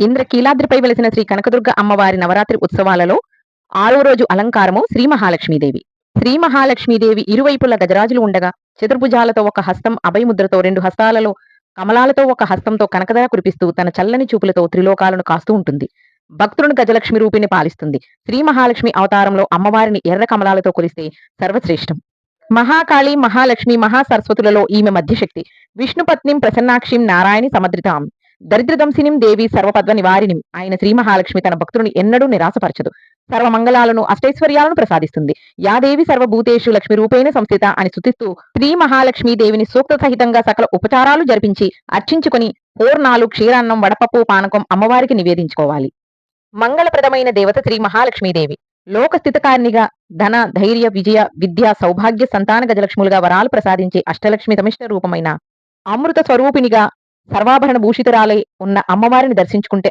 ఇంద్రకీలాద్రిపై వెలిసిన శ్రీ కనకదుర్గ అమ్మవారి నవరాత్రి ఉత్సవాలలో 6వ రోజు అలంకారము శ్రీ మహాలక్ష్మీదేవి. శ్రీ మహాలక్ష్మీదేవి ఇరువైపుల గజరాజులు ఉండగా చతుర్భుజాలతో ఒక హస్తం అభయముద్రతో, 2 హస్తాలలో కమలాలతో, ఒక హస్తంతో కనకదర కురిపిస్తూ తన చల్లని చూపులతో త్రిలోకాలను కాస్తూ ఉంటుంది. భక్తులను గజలక్ష్మి రూపిణి పాలిస్తుంది. శ్రీ మహాలక్ష్మి అవతారంలో అమ్మవారిని ఎర్ర కమలాలతో కొలిస్తే సర్వశ్రేష్టం. మహాకాళి, మహాలక్ష్మి, మహాసరస్వతులలో ఈమె మధ్యశక్తి. విష్ణుపత్నిం ప్రసన్నాక్షిం నారాయణి సమద్రితాం దరిద్రదంసినిం దేవి సర్వపద్వ నివారిణిం. ఆయన శ్రీ మహాలక్ష్మి తన భక్తుని ఎన్నడూ నిరాశపరచదు. సర్వమంగళాలను, అష్టైశ్వర్యాలను ప్రసాదిస్తుంది. యాదేవి సర్వభూతేషు లక్ష్మి రూపేణ సంస్థిత అని స్తుతిస్తూ శ్రీ మహాలక్ష్మీ దేవిని సూక్త సహితంగా సకల ఉపచారాలు జరిపించి అర్చించుకొని పూర్ణాలు, క్షీరాన్నం, వడపప్పు, పానకం అమ్మవారికి నివేదించుకోవాలి. మంగళప్రదమైన దేవత శ్రీ మహాలక్ష్మీదేవి. లోక స్థితకారిణిగా ధన, ధైర్య, విజయ, విద్య, సౌభాగ్య, సంతాన గజలక్ష్ములుగా వరాలు ప్రసాదించే అష్టలక్ష్మి తమిష్ట రూపమైన అమృత స్వరూపిణిగా సర్వాభరణ భూషితురాలై ఉన్న అమ్మవారిని దర్శించుకుంటే